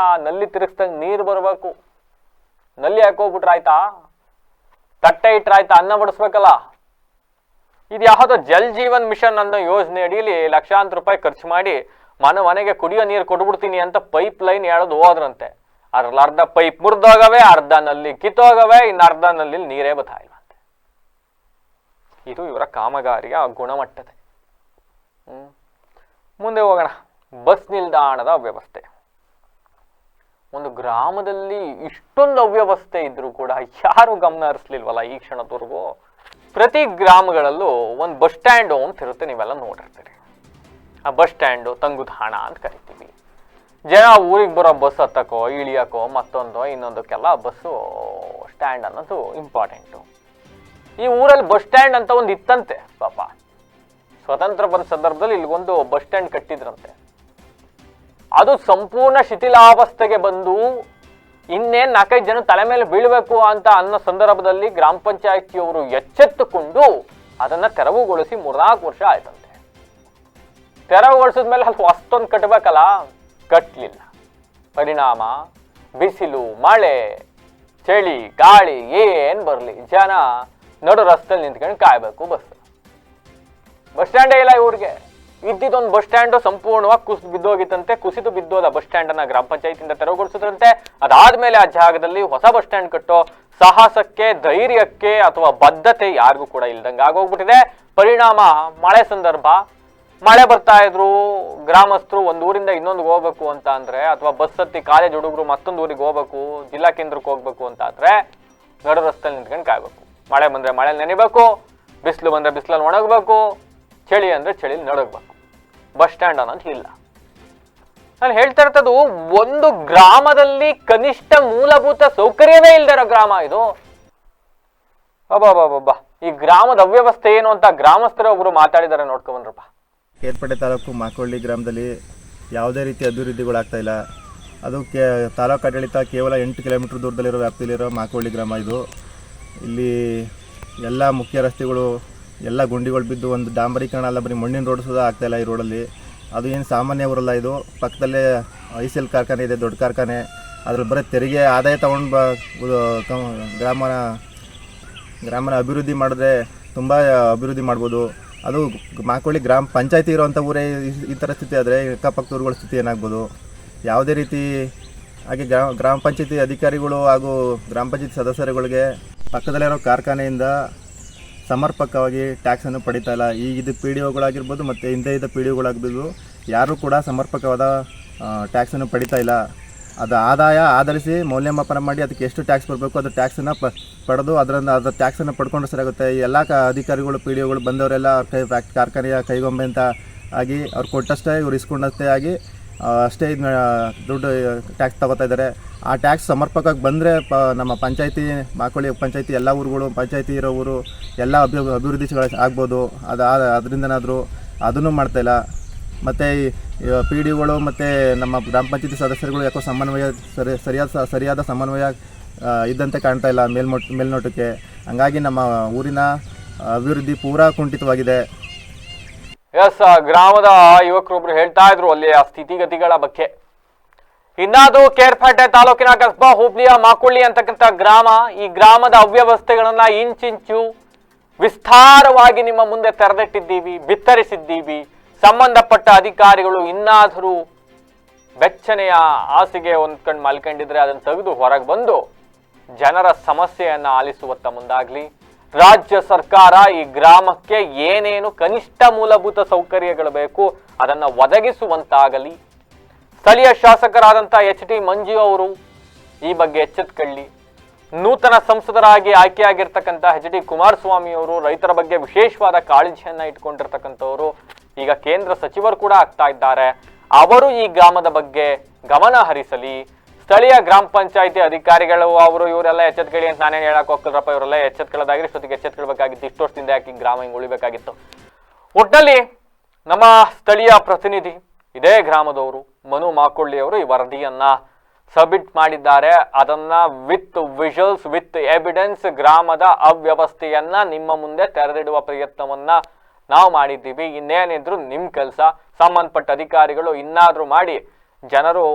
ನಲ್ಲಿ ತಿರುಗಿಸ್ದಂಗೆ ನೀರು ಬರಬೇಕು. ನಲ್ಲಿ ಹಾಕೋಗ್ಬಿಟ್ರೆ ಆಯ್ತಾ? ತಟ್ಟೆ ಇಟ್ರೆ ಆಯ್ತಾ? ಅನ್ನ ಬಡಿಸ್ಬೇಕಲ್ಲ. ಇದು ಯಾವುದೋ ಜಲ್ ಜೀವನ್ ಮಿಷನ್ ಅನ್ನೋ ಯೋಜನೆ ಅಡಿಯಲ್ಲಿ ಲಕ್ಷಾಂತರ ರೂಪಾಯಿ ಖರ್ಚು ಮಾಡಿ ಮನೆಗೆ ಕುಡಿಯೋ ನೀರು ಕೊಟ್ಬಿಡ್ತೀನಿ ಅಂತ ಪೈಪ್ ಲೈನ್ ಎಳೆದು ಹೋದ್ರಂತೆ. ಅದ್ರಲ್ಲಿ ಅರ್ಧ ಪೈಪ್ ಮುರಿದೋಗವೆ, ಅರ್ಧ ನಲ್ಲಿ ಕಿತ್ತೋಗವೆ, ಇನ್ನು ಅರ್ಧ ನಲ್ಲಿ ನೀರೇ ಬರ್ತಾ ಇಲ್ವಂತೆ. ಇದು ಇವರ ಕಾಮಗಾರಿಯ ಗುಣಮಟ್ಟತೆ. ಮುಂದೆ ಹೋಗೋಣ. ಬಸ್ ನಿಲ್ದಾಣದ ಅವ್ಯವಸ್ಥೆ. ಒಂದು ಗ್ರಾಮದಲ್ಲಿ ಇಷ್ಟೊಂದು ಅವ್ಯವಸ್ಥೆ ಇದ್ರೂ ಕೂಡ ಯಾರು ಗಮನ ಹರಿಸ್ಲಿಲ್ವಲ್ಲ ಈ ಕ್ಷಣದವರೆಗೂ. ಪ್ರತಿ ಗ್ರಾಮಗಳಲ್ಲೂ ಒಂದು ಬಸ್ ಸ್ಟ್ಯಾಂಡು ಅಂತ ಇರುತ್ತೆ, ನೀವೆಲ್ಲ ನೋಡಿರ್ತೀರಿ. ಆ ಬಸ್ ಸ್ಟ್ಯಾಂಡು ತಂಗುದಾಣ ಅಂತ ಕರಿತೀವಿ. ಜನ ಊರಿಗೆ ಬರೋ ಬಸ್ ಹತ್ತಕ್ಕೋ ಇಳಿಯೋಕ್ಕೋ ಮತ್ತೊಂದು ಇನ್ನೊಂದಕ್ಕೆಲ್ಲ ಬಸ್ಸು ಸ್ಟ್ಯಾಂಡ್ ಅನ್ನೋದು ಇಂಪಾರ್ಟೆಂಟು. ಈ ಊರಲ್ಲಿ ಬಸ್ ಸ್ಟ್ಯಾಂಡ್ ಅಂತ ಒಂದು ಇತ್ತಂತೆ. ಪಾಪ ಸ್ವತಂತ್ರ ಬಂದ ಸಂದರ್ಭದಲ್ಲಿ ಇಲ್ಲಿಗೊಂದು ಬಸ್ ಸ್ಟ್ಯಾಂಡ್ ಕಟ್ಟಿದ್ರಂತೆ. ಅದು ಸಂಪೂರ್ಣ ಶಿಥಿಲಾವಸ್ಥೆಗೆ ಬಂದು ಇನ್ನೇನು 4-5 ಜನ ತಲೆ ಮೇಲೆ ಬೀಳಬೇಕು ಅಂತ ಅನ್ನೋ ಸಂದರ್ಭದಲ್ಲಿ ಗ್ರಾಮ ಪಂಚಾಯತಿಯವರು ಎಚ್ಚೆತ್ತುಕೊಂಡು ಅದನ್ನು ತೆರವುಗೊಳಿಸಿ 3-4 ವರ್ಷ ಆಯ್ತಂತೆ. ತೆರವುಗೊಳಿಸಿದ್ಮೇಲೆ ಅಲ್ಲಿ ಹೊಸ್ತೊಂದು ಕಟ್ಟಬೇಕಲ್ಲ, ಕಟ್ಟಲಿಲ್ಲ. ಪರಿಣಾಮ ಬಿಸಿಲು, ಮಳೆ, ಚಳಿ, ಗಾಳಿ ಏನು ಬರಲಿ ಜನ ನಡು ರಸ್ತೆಯಲ್ಲಿ ನಿಂತ್ಕೊಂಡು ಕಾಯಬೇಕು ಬಸ್ ಸ್ಟ್ಯಾಂಡೇ ಇಲ್ಲ ಇವ್ರಿಗೆ. ಇದ್ದಿದ್ದೊಂದು ಬಸ್ ಸ್ಟ್ಯಾಂಡು ಸಂಪೂರ್ಣವಾಗಿ ಕುಸಿದು ಬಿದ್ದೋಗಿತ್ತಂತೆ. ಕುಸಿದು ಬಿದ್ದೋದ ಬಸ್ ಸ್ಟ್ಯಾಂಡನ್ನು ಗ್ರಾಮ ಪಂಚಾಯತಿಯಿಂದ ತೆರವುಗೊಳಿಸಿದ್ರಂತೆ. ಅದಾದ್ಮೇಲೆ ಆ ಜಾಗದಲ್ಲಿ ಹೊಸ ಬಸ್ ಸ್ಟ್ಯಾಂಡ್ ಕಟ್ಟೋ ಸಾಹಸಕ್ಕೆ, ಧೈರ್ಯಕ್ಕೆ ಅಥವಾ ಬದ್ಧತೆ ಯಾರಿಗೂ ಕೂಡ ಇಲ್ದಂಗೆ ಆಗೋಗ್ಬಿಟ್ಟಿದೆ. ಪರಿಣಾಮ ಮಳೆ ಸಂದರ್ಭ, ಮಳೆ ಬರ್ತಾ ಇದ್ರು ಗ್ರಾಮಸ್ಥರು ಒಂದು ಊರಿಂದ ಇನ್ನೊಂದು ಹೋಗ್ಬೇಕು ಅಂತ ಅಂದ್ರೆ, ಅಥವಾ ಬಸ್ ಹತ್ತಿ ಕಾಲೇಜ್ ಹುಡುಗರು ಮತ್ತೊಂದು ಊರಿಗೆ ಹೋಗ್ಬೇಕು, ಜಿಲ್ಲಾ ಕೇಂದ್ರಕ್ಕೆ ಹೋಗ್ಬೇಕು ಅಂತ ಆದ್ರೆ ನಡು ರಸ್ತೆಯಲ್ಲಿ ನಿಂತ್ಕೊಂಡು ಕಾಯ್ಬೇಕು. ಮಳೆ ಬಂದ್ರೆ ಮಳೆಯಲ್ಲಿ ನೆನಿಬೇಕು, ಬಿಸಿಲು ಬಂದ್ರೆ ಬಿಸಿಲಲ್ಲಿ ಒಣಗಬೇಕು, ಚಳಿ ಅಂದ್ರೆ ಚಳಿಲಿ ನಡಗಬೇಕು. ಬಸ್ ಸ್ಟ್ಯಾಂಡ್ ಅನ್ನೋದು ಇಲ್ಲ. ನಾನು ಹೇಳ್ತಾ ಇರ್ತದ್ದು, ಒಂದು ಗ್ರಾಮದಲ್ಲಿ ಕನಿಷ್ಠ ಮೂಲಭೂತ ಸೌಕರ್ಯವೇ ಇಲ್ದಿರೋ ಗ್ರಾಮ ಇದು. ಅಬ್ಬಾ, ಈ ಗ್ರಾಮದ ಅವ್ಯವಸ್ಥೆ ಏನು ಅಂತ ಗ್ರಾಮಸ್ಥರು ಒಬ್ರು ಮಾತಾಡಿದ್ದಾರೆ, ನೋಡ್ಕೊಂಡ್ರಪ್ಪ. ಕೇರ್ಪೇಟೆ ತಾಲೂಕು ಮಾಕೋಳ್ಳಿ ಗ್ರಾಮದಲ್ಲಿ ಯಾವುದೇ ರೀತಿ ಅಭಿವೃದ್ಧಿಗಳಾಗ್ತಾ ಇಲ್ಲ. ಅದು ತಾಲೂಕು ಆಡಳಿತ ಕೇವಲ 8 ಕಿಲೋಮೀಟರ್ ದೂರದಲ್ಲಿರೋ ವ್ಯಾಪ್ತಿಯಲ್ಲಿರೋ ಮಾಕೋಳ್ಳಿ ಗ್ರಾಮ ಇದು. ಇಲ್ಲಿ ಎಲ್ಲ ಮುಖ್ಯ ರಸ್ತೆಗಳು ಎಲ್ಲ ಗುಂಡಿಗಳು ಬಿದ್ದು ಒಂದು ಡಾಂಬರೀಕರಣ ಅಲ್ಲ, ಬರೀ ಮಣ್ಣಿನ ರೋಡ್ ಸುಧಾ ಆಗ್ತಾಯಿಲ್ಲ ಈ ರೋಡಲ್ಲಿ. ಅದು ಏನು ಸಾಮಾನ್ಯ ಊರಲ್ಲ ಇದು. ಪಕ್ಕದಲ್ಲೇ ಐಸೆಲ್ ಕಾರ್ಖಾನೆ ಇದೆ, ದೊಡ್ಡ ಕಾರ್ಖಾನೆ. ಅದ್ರಲ್ಲಿ ಬರೀ ತೆರಿಗೆ ಆದಾಯ ತೊಗೊಂಡು ಗ್ರಾಮನ ಅಭಿವೃದ್ಧಿ ಮಾಡಿದ್ರೆ ತುಂಬ ಅಭಿವೃದ್ಧಿ ಮಾಡ್ಬೋದು. ಅದು ಮಾಕೋಳ್ಳಿ ಗ್ರಾಮ ಪಂಚಾಯತಿ ಇರೋವಂಥ ಊರೇ ಈ ಥರ ಸ್ಥಿತಿ ಆದರೆ ಅಕ್ಕಪಕ್ಕದ ಊರುಗಳ ಸ್ಥಿತಿ ಏನಾಗ್ಬೋದು? ಯಾವುದೇ ರೀತಿ ಹಾಗೆ ಗ್ರಾಮ ಪಂಚಾಯತಿ ಅಧಿಕಾರಿಗಳು ಹಾಗೂ ಗ್ರಾಮ ಪಂಚಾಯತಿ ಸದಸ್ಯರುಗಳಿಗೆ ಪಕ್ಕದಲ್ಲಿರೋ ಕಾರ್ಖಾನೆಯಿಂದ ಸಮರ್ಪಕವಾಗಿ ಟ್ಯಾಕ್ಸನ್ನು ಪಡಿತಾ ಇಲ್ಲ. ಇದು ಪಿ ಡಿ ಒಗಳಾಗಿರ್ಬೋದು ಮತ್ತು ಹಿಂದೆ ಇದ್ದ ಪಿ ಡಿ ಒಗಳಾಗ್ಬೋದು, ಯಾರೂ ಕೂಡ ಸಮರ್ಪಕವಾದ ಟ್ಯಾಕ್ಸನ್ನು ಪಡಿತಾ ಇಲ್ಲ. ಅದು ಆದಾಯ ಆಧರಿಸಿ ಮೌಲ್ಯಮಾಪನ ಮಾಡಿ ಅದಕ್ಕೆ ಎಷ್ಟು ಟ್ಯಾಕ್ಸ್ ಬರಬೇಕು ಅದು ಟ್ಯಾಕ್ಸನ್ನು ಪಡೆದು ಅದರ ಟ್ಯಾಕ್ಸನ್ನು ಪಡ್ಕೊಂಡ್ರೆ ಸರಿಯಾಗುತ್ತೆ. ಈ ಎಲ್ಲ ಅಧಿಕಾರಿಗಳು ಪಿ ಡಿ ಒಗಳು ಬಂದವರೆಲ್ಲ ಅವ್ರ ಕಾರ್ಖಾನೆಯ ಕೈಗೊಂಬೆ ಅಂತ ಆಗಿ ಅವ್ರು ಕೊಟ್ಟಷ್ಟೇ ಇವ್ರು ಇಸ್ಕೊಂಡಷ್ಟೇ ಆಗಿ ಅಷ್ಟೇ ದುಡ್ಡು ಟ್ಯಾಕ್ಸ್ ತಗೋತಾ ಇದ್ದಾರೆ. ಆ ಟ್ಯಾಕ್ಸ್ ಸಮರ್ಪಕವಾಗಿ ಬಂದರೆ ನಮ್ಮ ಪಂಚಾಯತಿ ಮಾಕೋಳ್ಳಿ ಪಂಚಾಯತಿ ಎಲ್ಲ ಊರುಗಳು ಪಂಚಾಯತಿ ಇರೋ ಊರು ಎಲ್ಲ ಅಭಿವೃದ್ಧಿ ಆಗ್ಬೋದು. ಅದರಿಂದನಾದರೂ ಅದನ್ನು ಮಾಡ್ತಾಯಿಲ್ಲ. ಮತ್ತು ಪಿ ಡಿ ಒಗಳು ಮತ್ತು ನಮ್ಮ ಗ್ರಾಮ ಪಂಚಾಯತಿ ಸದಸ್ಯರುಗಳು ಯಾಕೋ ಸಮನ್ವಯ ಸರಿಯಾದ ಸಮನ್ವಯ ಇದ್ದಂತೆ ಕಾಣ್ತಾ ಇಲ್ಲ ಮೇಲ್ನೋಟಕ್ಕೆ. ಹಂಗಾಗಿ ನಮ್ಮ ಊರಿನ ಅಭಿವೃದ್ಧಿ ಪೂರಾ ಕುಂಠಿತವಾಗಿದೆ. ಎಸ್, ಗ್ರಾಮದ ಯುವಕರೊಬ್ರು ಹೇಳ್ತಾ ಇದ್ರು ಅಲ್ಲಿ ಆ ಸ್ಥಿತಿಗತಿಗಳ ಬಗ್ಗೆ. ಇನ್ನಾದು ಕೇರ್ಪೇಟೆ ತಾಲೂಕಿನ ಕಸ್ಬಾ ಹೋಬಳಿಯ ಮಾಕೋಳ್ಳಿ ಅಂತಕ್ಕಂಥ ಗ್ರಾಮ. ಈ ಗ್ರಾಮದ ಅವ್ಯವಸ್ಥೆಗಳನ್ನ ಇಂಚಿಂಚು ವಿಸ್ತಾರವಾಗಿ ನಿಮ್ಮ ಮುಂದೆ ತೆರೆದಿಟ್ಟಿದ್ದೀವಿ, ಬಿತ್ತರಿಸಿದ್ದೀವಿ. ಸಂಬಂಧಪಟ್ಟ ಅಧಿಕಾರಿಗಳು ಇನ್ನಾದರೂ ಬೆಚ್ಚನೆಯ ಹಾಸಿಗೆ ಹೊಂದ್ಕೊಂಡು ಮಲ್ಕೊಂಡಿದ್ರೆ ಅದನ್ನು ತೆಗೆದು ಹೊರಗೆ ಬಂದು ಜನರ ಸಮಸ್ಯೆಯನ್ನು ಆಲಿಸುವತ್ತ ಮುಂದಾಗಲಿ. ರಾಜ್ಯ ಸರ್ಕಾರ ಈ ಗ್ರಾಮಕ್ಕೆ ಏನೇನು ಕನಿಷ್ಠ ಮೂಲಭೂತ ಸೌಕರ್ಯಗಳು ಬೇಕು ಅದನ್ನು ಒದಗಿಸುವಂತಾಗಲಿ. ಸ್ಥಳೀಯ ಶಾಸಕರಾದಂಥ HT ಮಂಜು ಅವರು ಈ ಬಗ್ಗೆ ಎಚ್ಚೆತ್ತುಕೊಳ್ಳಿ. ನೂತನ ಸಂಸದರಾಗಿ ಆಯ್ಕೆಯಾಗಿರ್ತಕ್ಕಂಥ HD ಕುಮಾರಸ್ವಾಮಿ ಅವರು ರೈತರ ಬಗ್ಗೆ ವಿಶೇಷವಾದ ಕಾಳಜಿಯನ್ನು ಇಟ್ಕೊಂಡಿರ್ತಕ್ಕಂಥವರು, ಈಗ ಕೇಂದ್ರ ಸಚಿವರು ಕೂಡ ಆಗ್ತಾ ಇದ್ದಾರೆ. ಅವರು ಈ ಗ್ರಾಮದ ಬಗ್ಗೆ ಗಮನ ಹರಿಸಲಿ. ಸ್ಥಳೀಯ ಗ್ರಾಮ ಪಂಚಾಯತಿ ಅಧಿಕಾರಿಗಳು ಅವರು ಇವರೆಲ್ಲ ಎಚ್ಚೆತ್ಕೊಳ್ಳಿ ಅಂತ ನಾನೇನು ಹೇಳಕ್ ಹೋಗ್ತಿದ್ರಪ್ಪ. ಇವರೆಲ್ಲ ಎಚ್ಚೆತ್ಕೊಳ್ಳೋದಾಗಿರಿ, ಇಷ್ಟೊತ್ತಿಗೆ ಎಚ್ಚೆತ್ಕೊಳ್ಬೇಕಾಗಿತ್ತು. ಇಷ್ಟು ವರ್ಷದಿಂದ ಯಾಕೆ ಗ್ರಾಮ ಹಿಂಗೆ ಉಳಿಬೇಕಾಗಿತ್ತು? ಒಟ್ಟಲ್ಲಿ ನಮ್ಮ ಸ್ಥಳೀಯ ಪ್ರತಿನಿಧಿ ಇದೇ ಗ್ರಾಮದವರು ಮನು ಮಾಕೋಳ್ಳಿ ಅವರು ಈ ವರದಿಯನ್ನ ಸಬ್ಮಿಟ್ ಮಾಡಿದ್ದಾರೆ. ಅದನ್ನ ವಿತ್ ವಿಜುವಲ್ಸ್ ವಿತ್ ಎವಿಡೆನ್ಸ್ ಗ್ರಾಮದ ಅವ್ಯವಸ್ಥೆಯನ್ನ ನಿಮ್ಮ ಮುಂದೆ ತೆರೆದಿಡುವ ಪ್ರಯತ್ನವನ್ನ ನಾವು ಮಾಡಿದ್ದೀವಿ. ಇನ್ನೇನಿದ್ರು ನಿಮ್ಮ ಕೆಲಸ, ಸಂಬಂಧಪಟ್ಟ ಅಧಿಕಾರಿಗಳು ಇನ್ನಾದ್ರೂ ಮಾಡಿ ಜನರು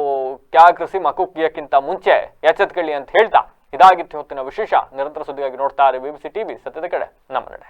ಕ್ಯಾಗ್ರಿಸಿ ಮಕುಕ್ಕಿಯಕ್ಕಿಂತ ಮುಂಚೆ ಎಚ್ಚೆತ್ಕೊಳ್ಳಿ ಅಂತ ಹೇಳ್ತಾ, ಇದಾಗಿತ್ತು ಹೊತ್ತಿನ ವಿಶೇಷ. ನಿರಂತರ ಸುದ್ದಿಗಾಗಿ ನೋಡ್ತಾ ಇರಿ BBC ಟಿವಿ, ಸತ್ಯದ ಕಡೆ ನಮ್ಮ ನಡೆ.